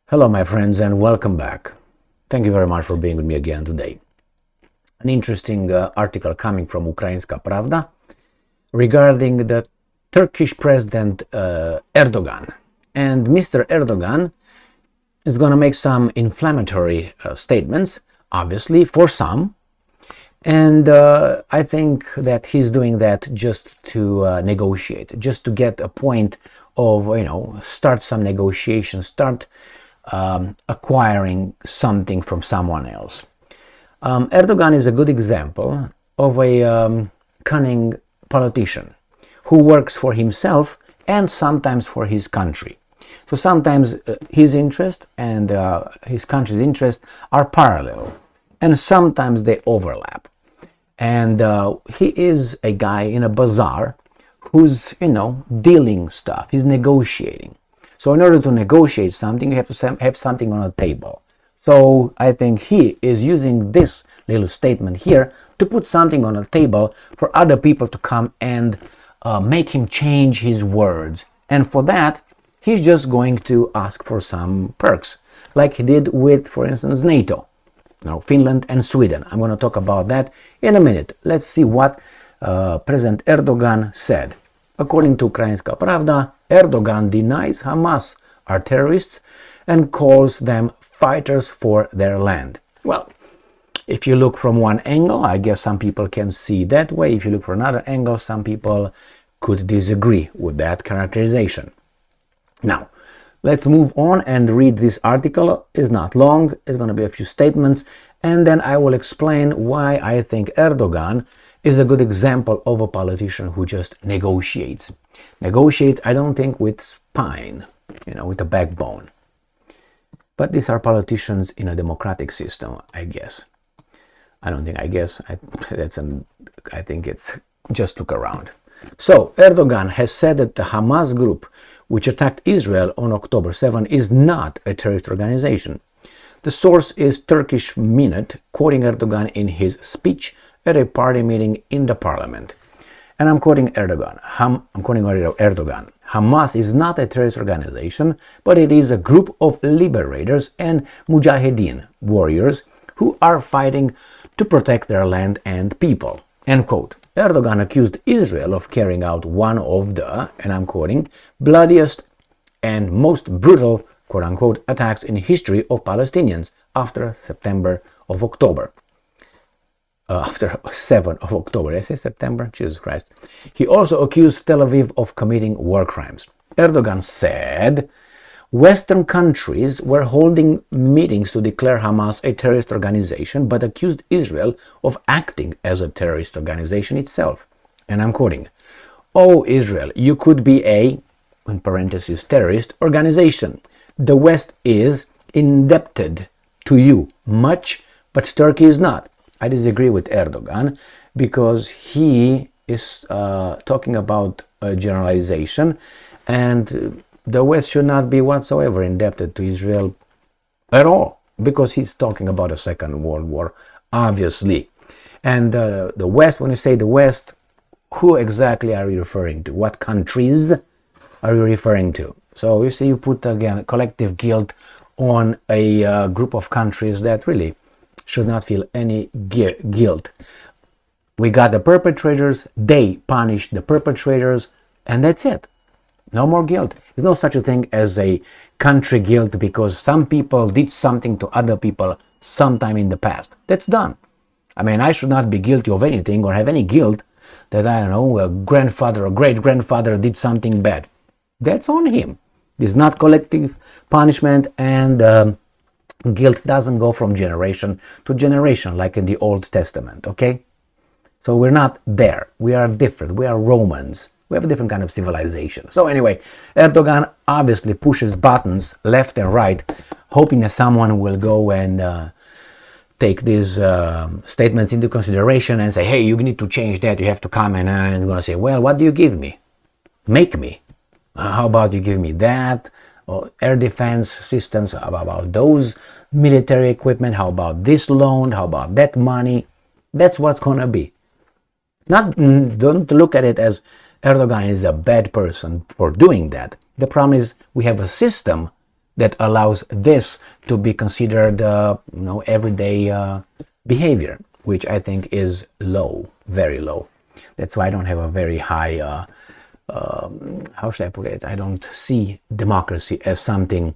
Hello, my friends, and welcome back. Thank you very much for being with me again today. An interesting article coming from Ukrainska Pravda regarding the Turkish President Erdogan. And Mr. Erdogan is going to make some inflammatory statements, obviously, for some. And I think that he's doing that just to negotiate, just to get a point of, start some negotiations, start acquiring something from someone else. Erdogan is a good example of a cunning politician who works for himself and sometimes for his country. So sometimes his interest and his country's interest are parallel, and sometimes they overlap. And he is a guy in a bazaar who's, dealing stuff, he's negotiating. So in order to negotiate something, you have to have something on a table. So I think he is using this little statement here to put something on a table for other people to come and make him change his words. And for that, he's just going to ask for some perks, like he did with, for instance, NATO, Finland and Sweden. I'm going to talk about that in a minute. Let's see what President Erdogan said. According to Ukrainska Pravda, Erdogan denies Hamas are terrorists and calls them fighters for their land. Well, if you look from one angle, I guess some people can see that way. If you look from another angle, some people could disagree with that characterization. Now, let's move on and read this article. It's not long, it's going to be a few statements, and then I will explain why I think Erdogan is a good example of a politician who just negotiates. Negotiates, I don't think with spine, with a backbone. But these are politicians in a democratic system, I guess. I don't think I guess. I think it's just look around. So Erdogan has said that the Hamas group, which attacked Israel on October 7, is not a terrorist organization. The source is Turkish Minute, quoting Erdogan in his speech at a party meeting in the parliament. And I'm quoting Erdogan. Erdogan. Hamas is not a terrorist organization, but it is a group of liberators and mujahideen warriors who are fighting to protect their land and people. End quote. Erdogan accused Israel of carrying out one of the, and I'm quoting, bloodiest and most brutal, quote-unquote, attacks in history of Palestinians after 7 of October. After 7 of October, did I say September? Jesus Christ. He also accused Tel Aviv of committing war crimes. Erdogan said Western countries were holding meetings to declare Hamas a terrorist organization, but accused Israel of acting as a terrorist organization itself. And I'm quoting, "Oh, Israel, you could be a, in parentheses, terrorist organization. The West is indebted to you much, but Turkey is not." I disagree with Erdogan because he is talking about a generalization, and the West should not be whatsoever indebted to Israel at all, because he's talking about a Second World War, obviously. And the West, when you say the West, who exactly are you referring to? What countries are you referring to? So you see, you put again collective guilt on a group of countries that really should not feel any guilt. We got the perpetrators, they punished the perpetrators, and that's it. No more guilt. There's no such a thing as a country guilt because some people did something to other people sometime in the past. That's done. I mean, I should not be guilty of anything or have any guilt that, I don't know, a grandfather or great-grandfather did something bad. That's on him. It's not collective punishment, and guilt doesn't go from generation to generation like in the Old Testament, okay? So we're not there. We are different. We are Romans. We have a different kind of civilization. So anyway, Erdogan obviously pushes buttons left and right, hoping that someone will go and take these statements into consideration and say, hey, you need to change that. You have to come and I'm going to say, well, what do you give me? Make me. How about you give me that? Or air defense systems, how about those military equipment? How about this loan? How about that money? That's what's going to be. Don't look at it as Erdogan is a bad person for doing that. The problem is we have a system that allows this to be considered, everyday behavior, which I think is low, very low. That's why I don't have a very high, how should I put it? I don't see democracy as something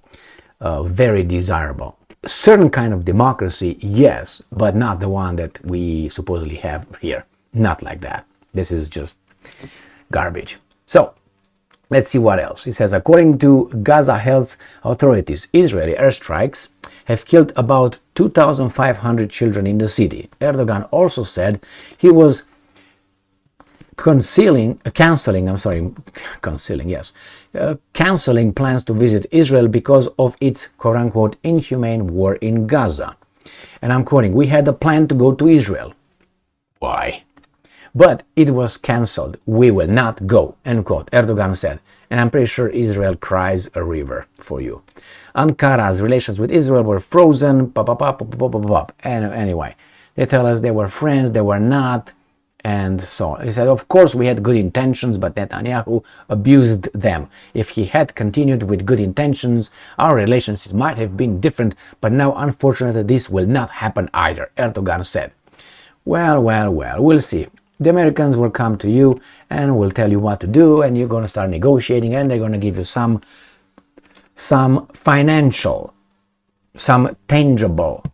very desirable. Certain kind of democracy, yes, but not the one that we supposedly have here. Not like that. This is just garbage. So, let's see what else. It says, according to Gaza health authorities, Israeli airstrikes have killed about 2,500 children in the city. Erdogan also said he was canceling plans to visit Israel because of its quote-unquote inhumane war in Gaza. And I'm quoting, we had a plan to go to Israel. Why? But it was cancelled. We will not go, end quote, Erdogan said. And I'm pretty sure Israel cries a river for you. Ankara's relations with Israel were frozen, and anyway, they tell us they were friends, they were not, and so on. He said, of course we had good intentions, but Netanyahu abused them. If he had continued with good intentions, our relations might have been different, but now unfortunately this will not happen either, Erdogan said. Well, we'll see. The Americans will come to you and will tell you what to do, and you're going to start negotiating, and they're going to give you some financial, some tangible,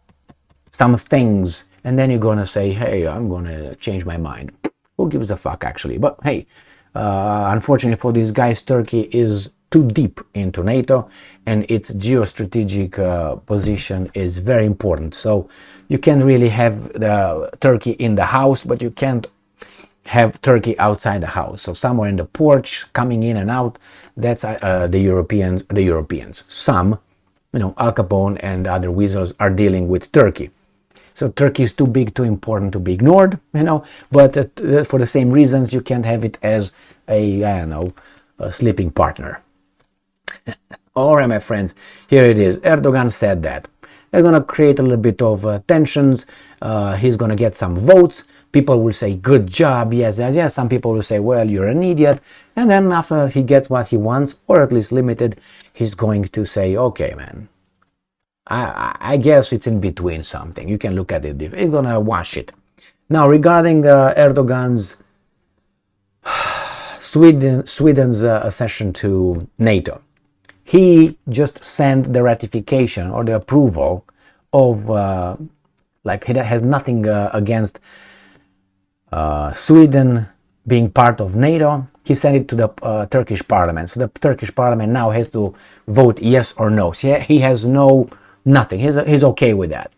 some things, and then you're going to say, hey, I'm going to change my mind. Who gives a fuck, actually? But hey, unfortunately for these guys, Turkey is too deep into NATO, and its geostrategic position is very important. So you can't really have the Turkey in the house, but you can't have Turkey outside the house. So somewhere in the porch, coming in and out, that's the Europeans. Some, Al Capone and other weasels are dealing with Turkey. So Turkey is too big, too important to be ignored, but for the same reasons, you can't have it as a sleeping partner. All right, my friends, here it is. Erdogan said that. They're going to create a little bit of tensions. He's going to get some votes. People will say, good job, yes. Some people will say, well, you're an idiot. And then after he gets what he wants, or at least limited, he's going to say, okay, man, I guess it's in between something. You can look at it. It's going to wash it. Now, regarding Erdogan's Sweden's accession to NATO, he just sent the ratification or the approval of, he has nothing against Sweden being part of NATO. He sent it to the Turkish parliament. So the Turkish parliament now has to vote yes or no. So he has nothing. He's okay with that.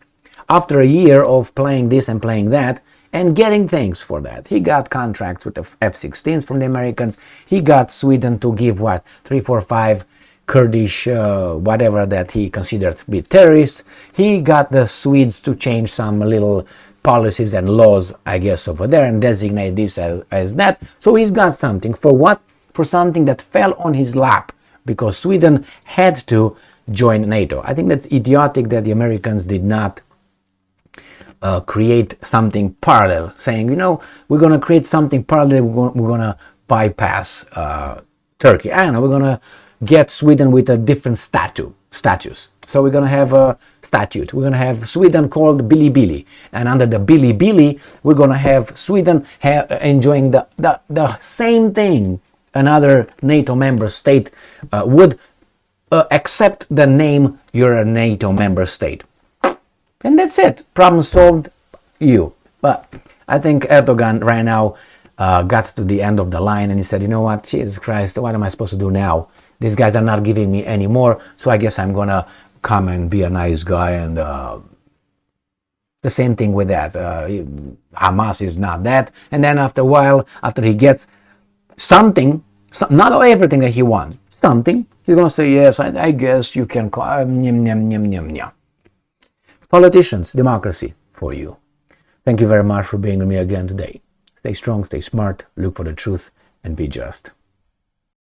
After a year of playing this and playing that and getting things for that, he got contracts with the F-16s from the Americans. He got Sweden to give 3, 4, 5 Kurdish, whatever that he considered to be terrorists. He got the Swedes to change some little policies and laws, I guess, over there and designate this as that. So he's got something. For what? For something that fell on his lap because Sweden had to join NATO. I think that's idiotic that the Americans did not create something parallel, saying, we're going to create something parallel, we're going to bypass Turkey. I don't know, we're going to get Sweden with a different status. So we're going to have a statute. We're going to have Sweden called Billy Billy. And under the Billy Billy, we're going to have Sweden enjoying the same thing another NATO member state would accept the name you're a NATO member state. And that's it. Problem solved. But I think Erdogan right now got to the end of the line and he said, you know what, Jesus Christ, what am I supposed to do now? These guys are not giving me any more, so I guess I'm gonna come and be a nice guy. And the same thing with that. Hamas is not that. And then after a while, after he gets something, not everything that he wants, something, he's gonna say, yes, I guess you can call politicians, democracy for you. Thank you very much for being with me again today. Stay strong, stay smart, look for the truth, and be just.